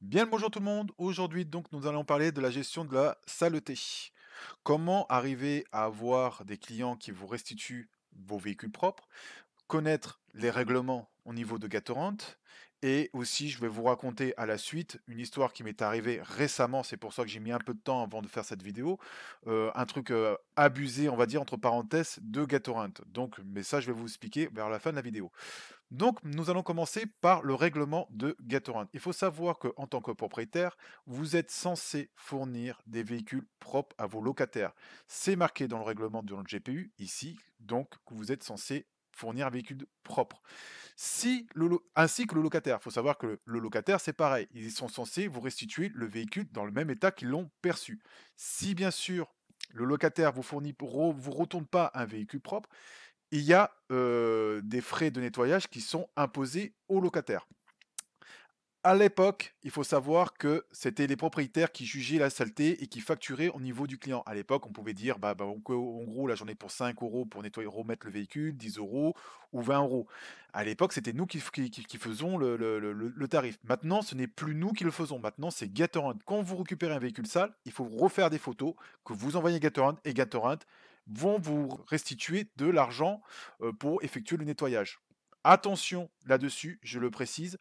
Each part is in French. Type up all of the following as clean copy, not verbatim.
Bien le bonjour tout le monde. Aujourd'hui, donc, nous allons parler de la gestion de la saleté. Comment arriver à avoir des clients qui vous restituent vos véhicules propres, connaître les règlements au niveau de Gatorant et aussi je vais vous raconter à la suite une histoire qui m'est arrivée récemment, c'est pour ça que j'ai mis un peu de temps avant de faire cette vidéo, un truc, abusé on va dire entre parenthèses de Gatorant. Donc mais ça je vais vous expliquer vers la fin de la vidéo. Donc, nous allons commencer par le règlement de Gatorant. Il faut savoir qu'en tant que propriétaire, vous êtes censé fournir des véhicules propres à vos locataires. C'est marqué dans le règlement de notre GPU, ici, donc que vous êtes censé fournir un véhicule propre. Ainsi que le locataire. Il faut savoir que le locataire, c'est pareil. Ils sont censés vous restituer le véhicule dans le même état qu'ils l'ont perçu. Si bien sûr, le locataire vous retourne pas un véhicule propre, il y a, des frais de nettoyage qui sont imposés aux locataires. À l'époque, il faut savoir que c'était les propriétaires qui jugeaient la saleté et qui facturaient au niveau du client. À l'époque, on pouvait dire, en gros, la journée pour 5 € pour nettoyer remettre le véhicule, 10 € ou 20 €. À l'époque, c'était nous qui faisons le tarif. Maintenant, ce n'est plus nous qui le faisons. Maintenant, c'est Gatorant. Quand vous récupérez un véhicule sale, il faut refaire des photos que vous envoyez à Gatorant et Gatorant vont vous restituer de l'argent, pour effectuer le nettoyage. Attention là-dessus, je le précise,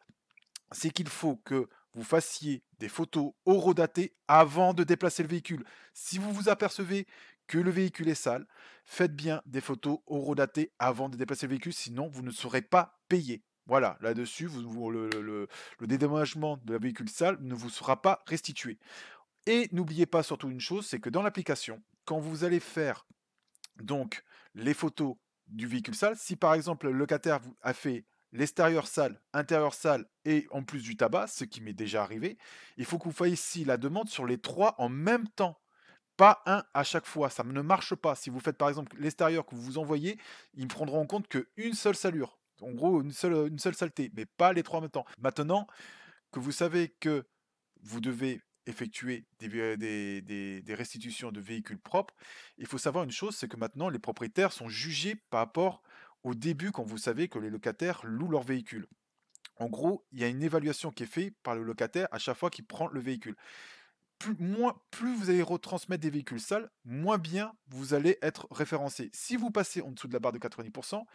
c'est qu'il faut que vous fassiez des photos horodatées avant de déplacer le véhicule. Si vous vous apercevez que le véhicule est sale, faites bien des photos horodatées avant de déplacer le véhicule, sinon vous ne serez pas payé. Voilà, là-dessus, le dédommagement de la véhicule sale ne vous sera pas restitué. Et n'oubliez pas surtout une chose, c'est que dans l'application, quand vous allez faire donc les photos du véhicule sale, si par exemple le locataire a fait l'extérieur sale, intérieur sale et en plus du tabac, ce qui m'est déjà arrivé, il faut que vous fassiez la demande sur les 3 en même temps, pas un à chaque fois, ça ne marche pas. Si vous faites par exemple l'extérieur que vous vous envoyez, ils ne prendront en compte qu'une seule salure. En gros, une seule saleté, mais pas les 3 en même temps. Maintenant que vous savez que vous devez effectuer des restitutions de véhicules propres, il faut savoir une chose, c'est que maintenant les propriétaires sont jugés par rapport au début quand vous savez que les locataires louent leur véhicule. En gros, il y a une évaluation qui est faite par le locataire à chaque fois qu'il prend le véhicule. Plus vous allez retransmettre des véhicules sales, moins bien vous allez être référencé. Si vous passez en dessous de la barre de 90%,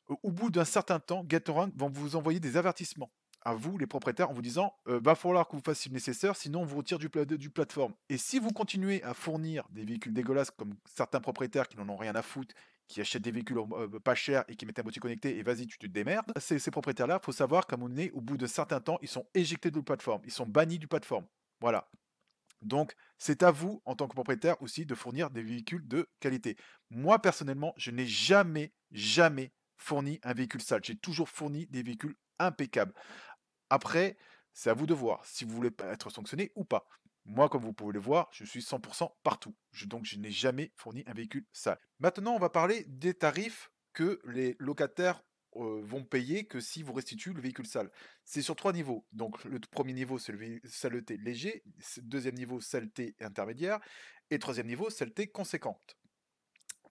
au bout d'un certain temps, Gatorade vont vous envoyer des avertissements à vous, les propriétaires, en vous disant va falloir que vous fassiez le nécessaire, sinon on vous retire du plateforme. Et si vous continuez à fournir des véhicules dégueulasses, comme certains propriétaires qui n'en ont rien à foutre, qui achètent des véhicules pas chers et qui mettent un boîtier connecté et vas-y, tu te démerdes, ces propriétaires-là, il faut savoir qu'à un moment donné, au bout d'un certain temps, ils sont éjectés de la plateforme, ils sont bannis du plateforme. Voilà. Donc, c'est à vous, en tant que propriétaire aussi, de fournir des véhicules de qualité. Moi, personnellement, je n'ai jamais, jamais fourni un véhicule sale. J'ai toujours fourni des véhicules impeccables. Après, c'est à vous de voir si vous voulez pas être sanctionné ou pas. Moi, comme vous pouvez le voir, je suis 100% partout. Donc, je n'ai jamais fourni un véhicule sale. Maintenant, on va parler des tarifs que les locataires vont payer que si vous restituez le véhicule sale. C'est sur 3 niveaux. Donc, le premier niveau, c'est saleté léger. Deuxième niveau, saleté intermédiaire. Et troisième niveau, saleté conséquente.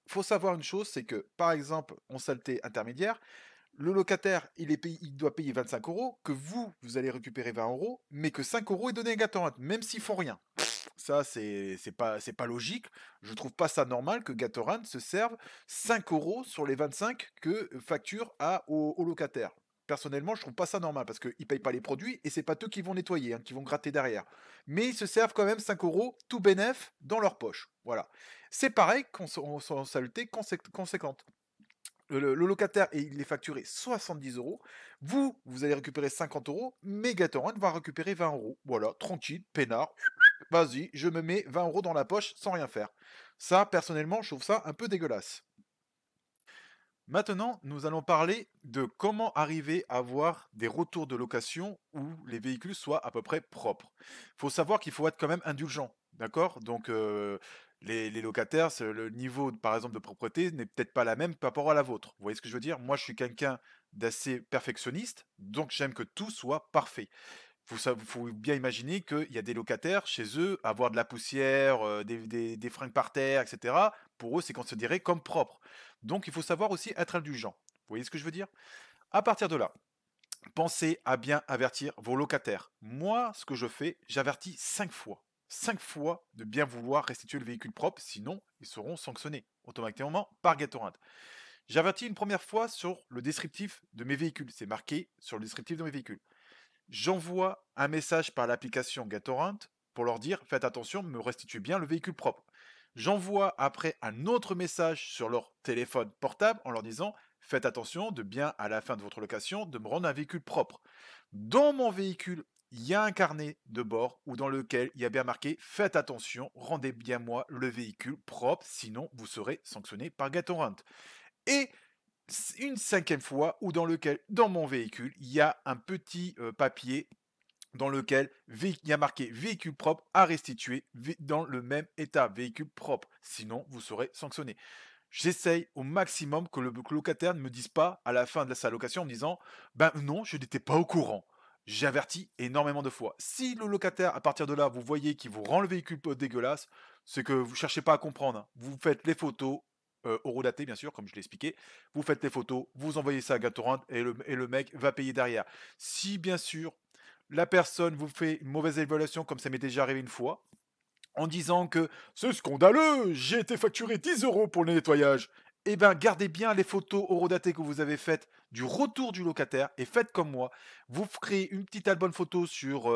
Il faut savoir une chose, c'est que, par exemple, en saleté intermédiaire, le locataire, il doit payer 25 €, que vous allez récupérer 20 €, mais que 5 € est donné à Gatorade, même s'ils font rien. Ça, c'est pas logique. Je trouve pas ça normal que Gatorade se serve 5 € sur les 25 que facture au locataire. Personnellement, je trouve pas ça normal parce qu'ils ne payent pas les produits et c'est pas eux qui vont nettoyer, hein, qui vont gratter derrière. Mais ils se servent quand même 5 € tout bénef dans leur poche. Voilà. C'est pareil en saleté conséquente. Le locataire, et il est facturé 70 €. Vous allez récupérer 50 €, mais Gatorade va récupérer 20 €. Voilà, tranquille, peinard. Vas-y, je me mets 20 € dans la poche sans rien faire. Ça, personnellement, je trouve ça un peu dégueulasse. Maintenant, nous allons parler de comment arriver à avoir des retours de location où les véhicules soient à peu près propres. Il faut savoir qu'il faut être quand même indulgent, d'accord? Donc, les locataires, le niveau, par exemple, de propreté n'est peut-être pas la même par rapport à la vôtre. Vous voyez ce que je veux dire? Moi, je suis quelqu'un d'assez perfectionniste, donc j'aime que tout soit parfait. Faut bien imaginer qu'il y a des locataires chez eux, avoir de la poussière, des fringues par terre, et cetera. Pour eux, c'est considéré comme propre. Donc il faut savoir aussi être indulgent. Vous voyez ce que je veux dire? À partir de là, pensez à bien avertir vos locataires. Moi, ce que je fais, j'avertis 5 fois. 5 fois de bien vouloir restituer le véhicule propre, sinon ils seront sanctionnés automatiquement par Gatorand. J'avertis une première fois sur le descriptif de mes véhicules. C'est marqué sur le descriptif de mes véhicules. J'envoie un message par l'application Gatorant pour leur dire faites attention, me restituez bien le véhicule propre. J'envoie après un autre message sur leur téléphone portable en leur disant faites attention de bien à la fin de votre location de me rendre un véhicule propre. Dans mon véhicule, il y a un carnet de bord où dans lequel il y a bien marqué faites attention, rendez bien moi le véhicule propre, sinon vous serez sanctionné par Gatorant. Et une cinquième fois où dans lequel, dans mon véhicule, il y a un petit papier dans lequel il y a marqué véhicule propre à restituer dans le même état, véhicule propre. Sinon, vous serez sanctionné. J'essaye au maximum que le locataire ne me dise pas à la fin de sa location en me disant ben non, je n'étais pas au courant. J'ai averti énormément de fois. Si le locataire, à partir de là, vous voyez qu'il vous rend le véhicule dégueulasse, c'est que vous ne cherchez pas à comprendre, hein. Vous faites les photos, horodatées bien sûr, comme je l'ai expliqué. Vous faites les photos, vous envoyez ça à Gatorand et le mec va payer derrière. Si bien sûr, la personne vous fait une mauvaise évaluation, comme ça m'est déjà arrivé une fois, en disant que c'est scandaleux, j'ai été facturé 10 euros pour le nettoyage. Eh bien, gardez bien les photos horodatées que vous avez faites du retour du locataire et faites comme moi. Vous créez une petite album photo sur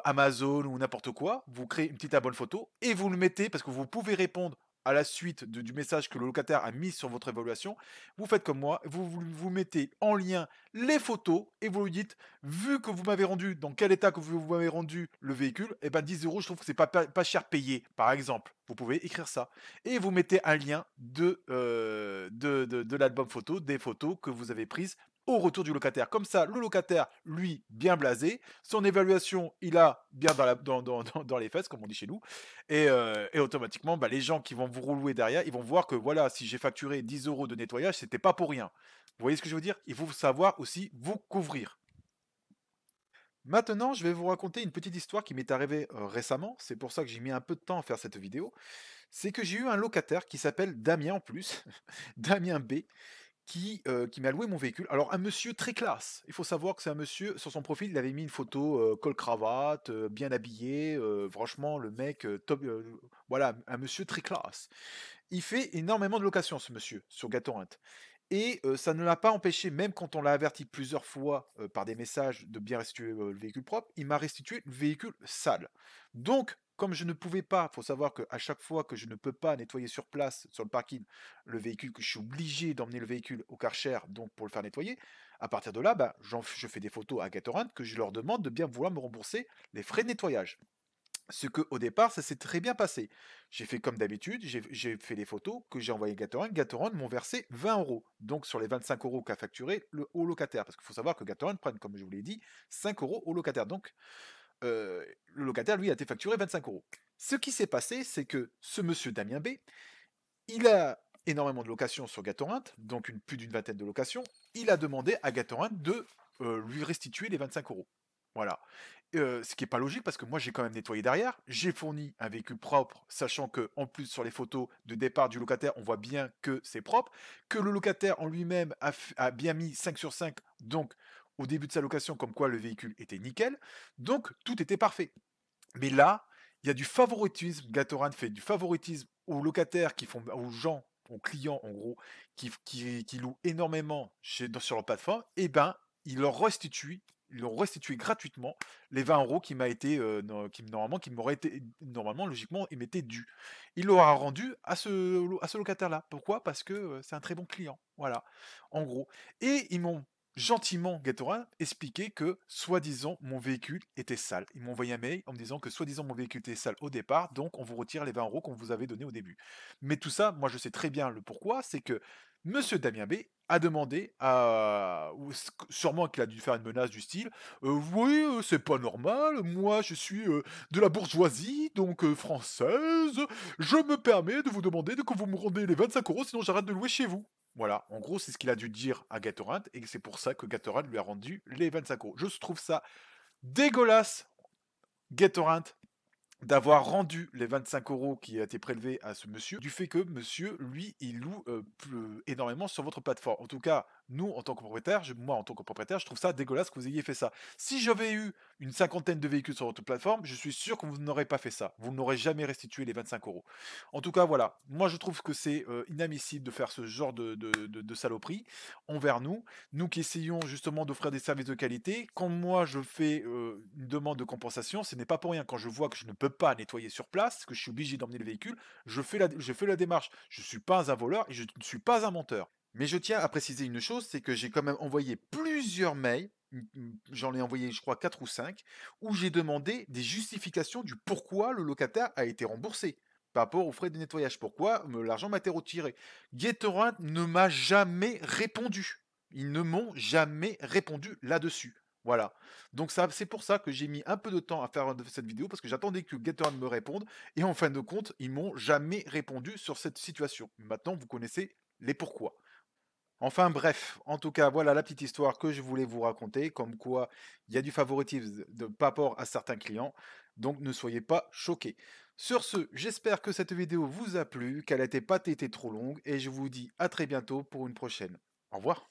Amazon ou n'importe quoi. Vous créez une petite album photo et vous le mettez parce que vous pouvez répondre à la suite du message que le locataire a mis sur votre évaluation. Vous faites comme moi, vous mettez en lien les photos et vous lui dites vu que vous m'avez rendu, dans quel état que vous m'avez rendu le véhicule, et ben 10 euros, je trouve que c'est pas cher payé, par exemple. Vous pouvez écrire ça. Et vous mettez un lien de l'album photo, des photos que vous avez prises au retour du locataire. Comme ça, le locataire, lui, bien blasé, son évaluation, il a bien dans les fesses, comme on dit chez nous, et automatiquement, bah, les gens qui vont vous relouer derrière, ils vont voir que voilà, si j'ai facturé 10 euros de nettoyage, c'était pas pour rien. Vous voyez ce que je veux dire? Il faut savoir aussi vous couvrir. Maintenant, je vais vous raconter une petite histoire qui m'est arrivée récemment. C'est pour ça que j'ai mis un peu de temps à faire cette vidéo. C'est que j'ai eu un locataire qui s'appelle Damien en plus, Damien B, qui m'a loué mon véhicule. Alors, un monsieur très classe. Il faut savoir que c'est un monsieur, sur son profil, il avait mis une photo col-cravate, bien habillé. Franchement, le mec, top. Voilà, un monsieur très classe. Il fait énormément de locations, ce monsieur, sur Gatorint. Et ça ne l'a pas empêché, même quand on l'a averti plusieurs fois, par des messages de bien restituer, le véhicule propre, il m'a restitué le véhicule sale. Donc, comme je ne pouvais pas, faut savoir qu'à chaque fois que je ne peux pas nettoyer sur place, sur le parking, le véhicule, que je suis obligé d'emmener le véhicule au Karcher, donc pour le faire nettoyer, à partir de là, bah, je fais des photos à Gatorand que je leur demande de bien vouloir me rembourser les frais de nettoyage. Ce que au départ, ça s'est très bien passé. J'ai fait comme d'habitude, j'ai fait les photos que j'ai envoyées à Gatorand. Gatorand m'ont versé 20 euros. Donc sur les 25 euros qu'a facturé au locataire. Parce qu'il faut savoir que Gatorand prenne, comme je vous l'ai dit, 5 euros au locataire. Donc le locataire, lui, a été facturé 25 euros. Ce qui s'est passé, c'est que ce monsieur Damien B, il a énormément de locations sur Gatorant, donc plus d'une vingtaine de locations. Il a demandé à Gatorant de lui restituer les 25 euros. Voilà. Ce qui est pas logique parce que moi j'ai quand même nettoyé derrière, j'ai fourni un véhicule propre, sachant que en plus sur les photos de départ du locataire, on voit bien que c'est propre, que le locataire en lui-même a bien mis 5 sur 5, donc au début de sa location, comme quoi le véhicule était nickel, donc tout était parfait. Mais là, il y a du favoritisme. Gatorade fait du favoritisme aux locataires qui font, aux gens, aux clients en gros, qui louent énormément sur leur plateforme. Et ben, ils leur restituent gratuitement les 20 euros qui m'a été, normalement, qui m'aurait été, normalement, logiquement, il m'était dû. Il l'aura rendu à ce locataire-là. Pourquoi? Parce que c'est un très bon client. Voilà, en gros. Et ils m'ont gentiment Gatorade expliqué que, soi-disant, mon véhicule était sale. Ils m'ont envoyé un mail en me disant que, soi-disant, mon véhicule était sale au départ, donc on vous retire les 20 euros qu'on vous avait donnés au début. Mais tout ça, moi je sais très bien le pourquoi, c'est que Monsieur Damien B a demandé à... Sûrement qu'il a dû faire une menace du style Oui, c'est pas normal, moi je suis de la bourgeoisie, donc française, je me permets de vous demander de que vous me rendez les 25 euros, sinon j'arrête de louer chez vous. Voilà, en gros, c'est ce qu'il a dû dire à Gatorade, et c'est pour ça que Gatorade lui a rendu les 25 euros. Je trouve ça dégueulasse, Gatorade, d'avoir rendu les 25 euros qui a été prélevés à ce monsieur, du fait que monsieur, lui, il loue énormément sur votre plateforme. En tout cas, Nous, en tant que propriétaire, moi, en tant que propriétaire, je trouve ça dégueulasse que vous ayez fait ça. Si j'avais eu une cinquantaine de véhicules sur votre plateforme, je suis sûr que vous n'aurez pas fait ça. Vous n'aurez jamais restitué les 25 €. En tout cas, voilà. Moi, je trouve que c'est inadmissible de faire ce genre de saloperie envers nous. Nous qui essayons justement d'offrir des services de qualité. Quand moi, je fais une demande de compensation, ce n'est pas pour rien. Quand je vois que je ne peux pas nettoyer sur place, que je suis obligé d'emmener le véhicule, je fais la démarche. Je ne suis pas un voleur et je ne suis pas un menteur. Mais je tiens à préciser une chose, c'est que j'ai quand même envoyé plusieurs mails, j'en ai envoyé je crois 4 ou 5, où j'ai demandé des justifications du pourquoi le locataire a été remboursé par rapport aux frais de nettoyage. Pourquoi l'argent m'a été retiré. Gatorade ne m'a jamais répondu. Ils ne m'ont jamais répondu là-dessus. Voilà. Donc ça, c'est pour ça que j'ai mis un peu de temps à faire cette vidéo, parce que j'attendais que Gatorade me réponde, et en fin de compte, ils m'ont jamais répondu sur cette situation. Maintenant, vous connaissez les pourquoi. Enfin bref, en tout cas, voilà la petite histoire que je voulais vous raconter, comme quoi il y a du favoritisme par rapport à certains clients, donc ne soyez pas choqués. Sur ce, j'espère que cette vidéo vous a plu, qu'elle n'était pas été trop longue, et je vous dis à très bientôt pour une prochaine. Au revoir.